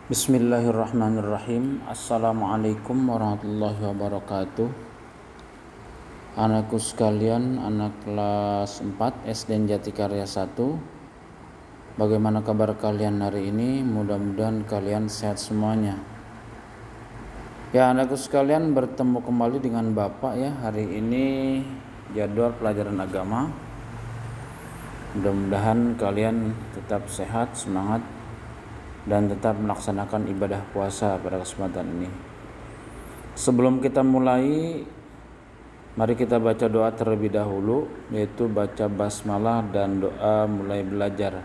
Bismillahirrahmanirrahim. Assalamualaikum warahmatullahi wabarakatuh. Anakku sekalian, anak kelas 4 SD Jatikarya 1. Bagaimana kabar kalian hari ini? Mudah-mudahan kalian sehat semuanya. Ya, anakku sekalian, bertemu kembali dengan Bapak ya. Hari ini jadwal pelajaran agama. Mudah-mudahan kalian tetap sehat, semangat, dan tetap melaksanakan ibadah puasa pada kesempatan ini. Sebelum kita mulai, mari kita baca doa terlebih dahulu, yaitu baca basmalah dan doa mulai belajar.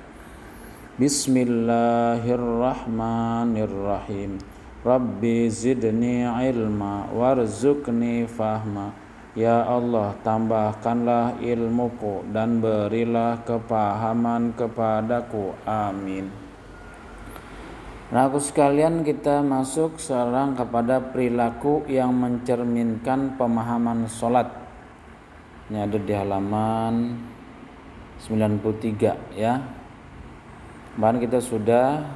Bismillahirrahmanirrahim. Rabbi zidni ilma warzuqni fahma. Ya Allah, tambahkanlah ilmuku dan berilah kepahaman kepadaku. Amin. Nah, aku sekalian, kita masuk sekarang kepada perilaku yang mencerminkan pemahaman sholat. Ini ada di halaman 93 ya. Kemarin kita sudah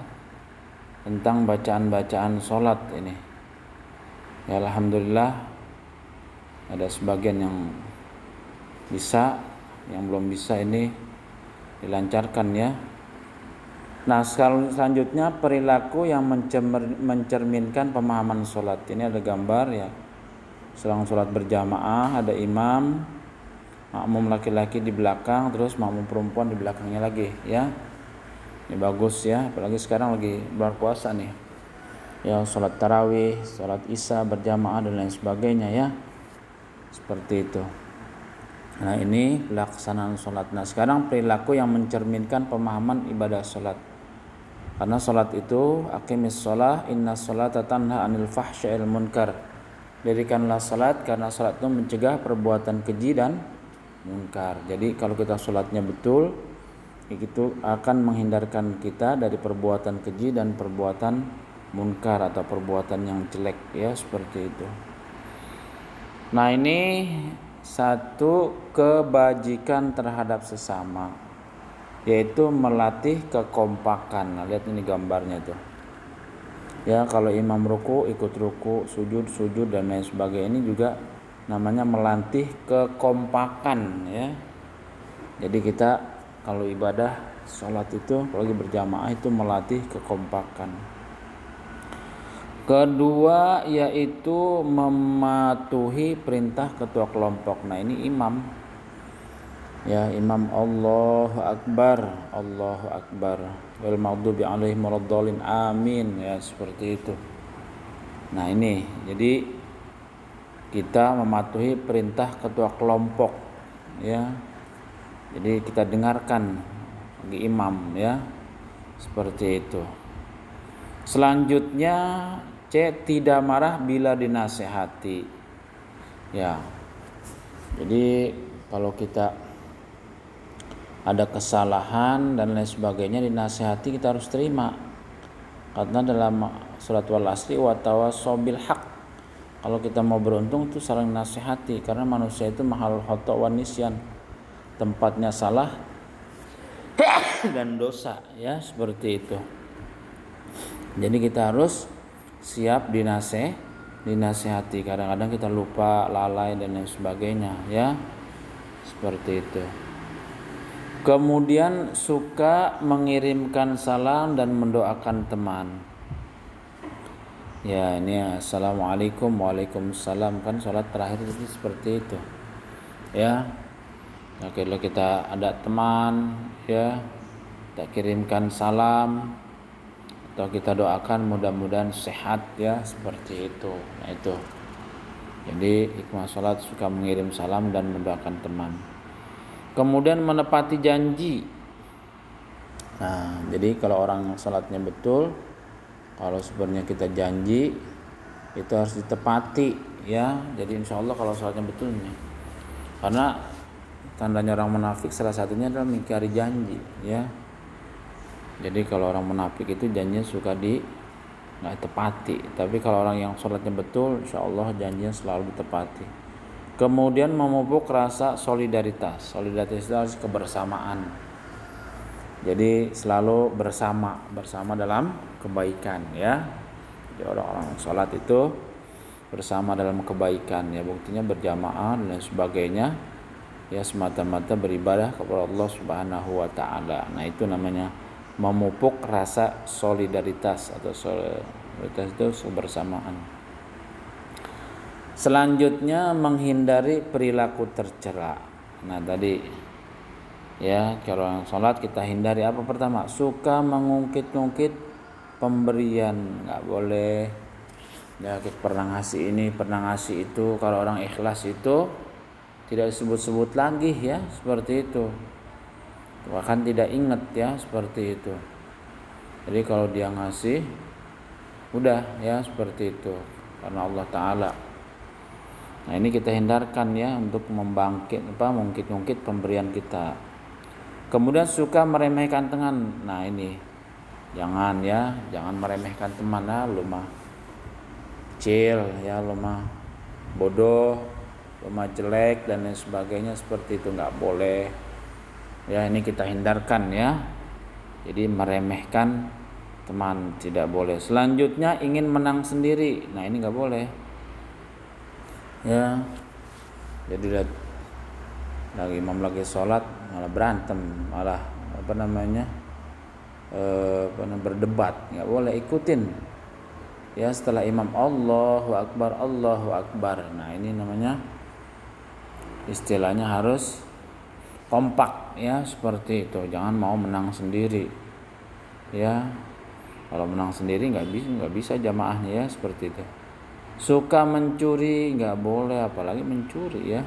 tentang bacaan-bacaan sholat ini. Ya, alhamdulillah ada sebagian yang bisa, yang belum bisa ini dilancarkan ya. Nah, selanjutnya perilaku yang mencerminkan pemahaman sholat. Ini ada gambar ya. Sedang sholat berjamaah, ada imam, makmum laki-laki di belakang, terus makmum perempuan di belakangnya lagi ya. Ini bagus ya, apalagi sekarang lagi bulan puasa nih. Ya, sholat tarawih, sholat isya berjamaah dan lain sebagainya ya. Seperti itu. Nah, ini pelaksanaan sholat. Nah, sekarang perilaku yang mencerminkan pemahaman ibadah sholat. Karena sholat itu aqimis sholah inna sholata tanha anil fahsya'il munkar. Dirikanlah sholat karena sholat itu mencegah perbuatan keji dan munkar. Jadi kalau kita sholatnya betul, itu akan menghindarkan kita dari perbuatan keji dan perbuatan munkar atau perbuatan yang jelek ya, seperti itu. Nah, ini satu kebajikan terhadap sesama, yaitu melatih kekompakan. Nah, lihat ini gambarnya tuh. Ya, kalau imam ruku ikut ruku, sujud dan lain sebagainya, ini juga namanya melatih kekompakan ya. Jadi kita kalau ibadah sholat itu, apalagi berjamaah, itu melatih kekompakan. Kedua yaitu mematuhi perintah ketua kelompok. Nah, ini imam ya, imam Allahu Akbar, Allahu Akbar, wal maghdubi alaihim waladdallin, amin ya, seperti itu. Nah, ini jadi kita mematuhi perintah ketua kelompok ya. Jadi kita dengarkan bagi imam ya, seperti itu. Selanjutnya C, tidak marah bila dinasehati ya. Jadi kalau kita ada kesalahan dan lain sebagainya dinasihati, kita harus terima. Karena dalam surat wal asri wa tawassaw bil haq, kalau kita mau beruntung itu saling nasihati, karena manusia itu mahal khata' wa nisyan, tempatnya salah dan dosa ya, seperti itu. Jadi kita harus siap dinasihati. Kadang-kadang kita lupa, lalai dan lain sebagainya ya, seperti itu. Kemudian suka mengirimkan salam dan mendoakan teman. Ya, ini assalamualaikum, waalaikumsalam, kan sholat terakhir itu seperti itu. Ya. Nah, kalau kita ada teman ya, kita kirimkan salam atau kita doakan mudah-mudahan sehat ya, seperti itu. Nah, itu. Jadi hikmah sholat, suka mengirim salam dan mendoakan teman. Kemudian menepati janji. Nah, jadi kalau orang salatnya betul, kalau sebenarnya kita janji itu harus ditepati ya. Jadi insya Allah kalau salatnya betul nih. Karena tandanya orang munafik salah satunya adalah mengingkari janji ya. Jadi kalau orang munafik itu janjinya suka nggak tepati. Tapi kalau orang yang salatnya betul, insya Allah janjinya selalu ditepati. Kemudian memupuk rasa solidaritas. Solidaritas itu harus kebersamaan. Jadi selalu bersama dalam kebaikan ya. Jadi orang-orang sholat itu bersama dalam kebaikan ya, buktinya berjamaah dan sebagainya ya, semata-mata beribadah kepada Allah Subhanahu wa taala. Nah, itu namanya memupuk rasa solidaritas atau solidaritas itu kebersamaan. Selanjutnya menghindari perilaku tercela. Nah, tadi ya, kalau orang salat kita hindari apa pertama? Suka mengungkit-ungkit pemberian, nggak boleh. Ya, kita pernah ngasih ini, pernah ngasih itu. Kalau orang ikhlas itu tidak disebut-sebut lagi ya, seperti itu. Bahkan tidak ingat ya, seperti itu. Jadi kalau dia ngasih, udah ya seperti itu. Karena Allah Ta'ala. Nah, ini kita hindarkan ya, untuk mengungkit-ungkit pemberian kita. Kemudian suka meremehkan teman. Nah, ini jangan ya, jangan meremehkan teman. Lu mah kecil ya, lu mah bodoh, lu mah jelek dan lain sebagainya, seperti itu nggak boleh. Ya, ini kita hindarkan ya. Jadi meremehkan teman tidak boleh. Selanjutnya ingin menang sendiri. Nah, ini nggak boleh. Ya, jadi imam lagi sholat malah berantem, malah berdebat, nggak boleh, ikutin ya. Setelah imam Allahu Akbar. Nah, ini namanya istilahnya harus kompak ya, seperti itu. Jangan mau menang sendiri ya. Kalau menang sendiri nggak bisa jamaahnya ya, seperti itu. Suka mencuri nggak boleh, apalagi mencuri ya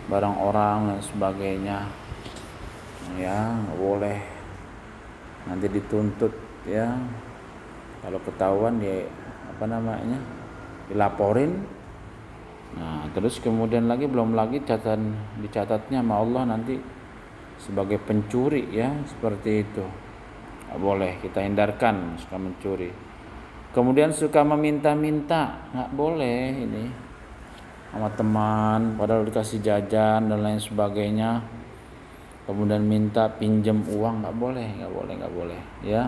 barang orang dan sebagainya ya, nggak boleh, nanti dituntut ya. Kalau ketahuan dia dilaporin. Nah, terus kemudian lagi belum lagi dicatatnya sama Allah nanti sebagai pencuri ya, seperti itu. Nggak boleh, kita hindarkan suka mencuri. Kemudian suka meminta-minta, nggak boleh ini sama teman, padahal dikasih jajan dan lain sebagainya. Kemudian minta pinjam uang, nggak boleh ya.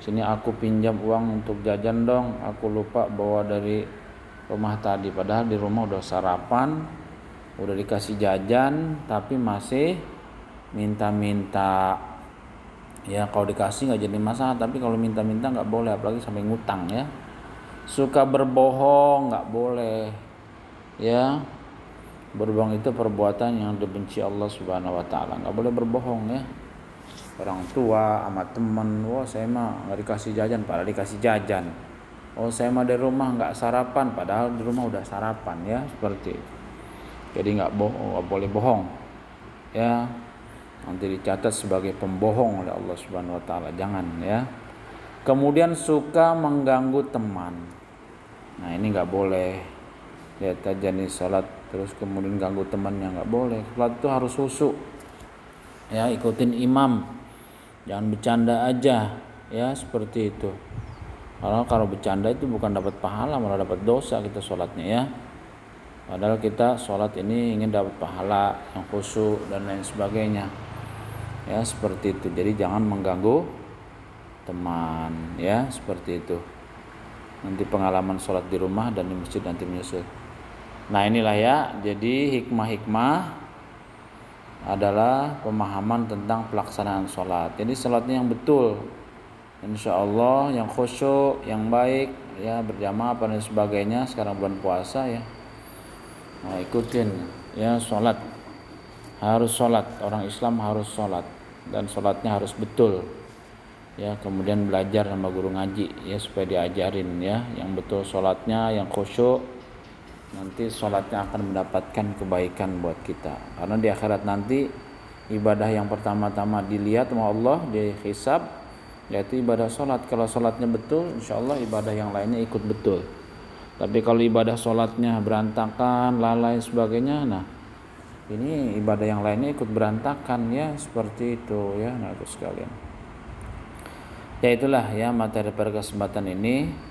Sini aku pinjam uang untuk jajan dong, aku lupa bawa dari rumah tadi, padahal di rumah udah sarapan, udah dikasih jajan, tapi masih minta-minta. Ya, kalau dikasih nggak jadi masalah, tapi kalau minta-minta nggak boleh, apalagi sampai ngutang ya. Suka berbohong nggak boleh ya. Berbohong itu perbuatan yang dibenci Allah Subhanahu wa taala. Nggak boleh berbohong ya. Orang tua sama teman, saya mah nggak dikasih jajan, padahal dikasih jajan. Saya mah di rumah nggak sarapan, padahal di rumah udah sarapan ya, seperti itu. Jadi nggak boleh bohong ya. Nanti dicatat sebagai pembohong oleh Allah Subhanahu wa taala, jangan ya. Kemudian suka mengganggu teman. Nah, ini nggak boleh. Lihat aja nih salat terus kemudian ganggu temannya, nggak boleh. Salat itu harus khusyuk ya, ikutin imam, jangan bercanda aja ya, seperti itu. Kalau bercanda itu bukan dapat pahala, malah dapat dosa kita salatnya ya. Padahal kita salat ini ingin dapat pahala yang khusyuk dan lain sebagainya ya, seperti itu. Jadi jangan mengganggu teman ya, seperti itu. Nanti pengalaman sholat di rumah dan di masjid nanti menyusul. Nah, inilah ya, jadi hikmah-hikmah adalah pemahaman tentang pelaksanaan sholat. Jadi sholatnya yang betul, insya Allah, yang khusyuk, yang baik ya, berjamaah dan sebagainya. Sekarang bulan puasa ya, nah, ikutin ya, sholat harus sholat, orang Islam harus sholat dan sholatnya harus betul ya. Kemudian belajar sama guru ngaji ya, supaya diajarin ya yang betul sholatnya, yang khusyuk. Nanti sholatnya akan mendapatkan kebaikan buat kita, karena di akhirat nanti ibadah yang pertama-tama dilihat sama Allah, dihisab, yaitu ibadah sholat. Kalau sholatnya betul, insya Allah ibadah yang lainnya ikut betul. Tapi kalau ibadah sholatnya berantakan, lalai sebagainya, nah ini ibadah yang lainnya ikut berantakan ya, seperti itu ya. Nah, itu sekalian. Ya, itulah ya materi pada kesempatan ini.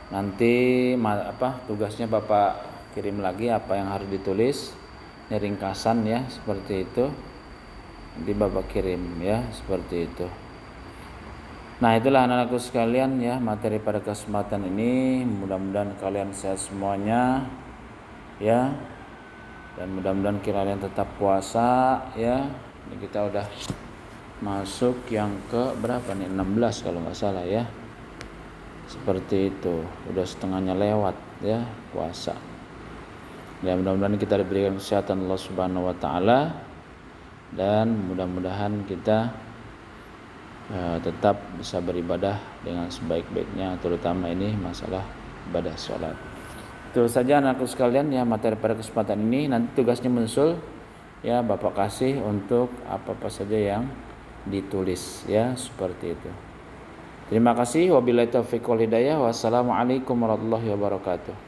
Nanti tugasnya Bapak kirim lagi apa yang harus ditulis, ini ringkasan ya, seperti itu. Nanti Bapak kirim ya, seperti itu. Nah, itulah anak-anakku sekalian ya, materi pada kesempatan ini. Mudah-mudahan kalian sehat semuanya ya. Dan mudah-mudahan kalian tetap puasa ya. Ini kita udah masuk yang ke berapa nih? 16 kalau nggak salah ya. Seperti itu. Udah setengahnya lewat ya puasa. Dan mudah-mudahan kita diberikan kesehatan Allah Subhanahu wa taala dan mudah-mudahan kita tetap bisa beribadah dengan sebaik-baiknya, terutama ini masalah ibadah sholat. Itu saja anakku sekalian ya materi pada kesempatan ini. Nanti tugasnya menyusul ya Bapak kasih untuk apa-apa saja yang ditulis ya, seperti itu. Terima kasih. Wabillahi taufiq wal hidayah. Wassalamualaikum warahmatullahi wabarakatuh.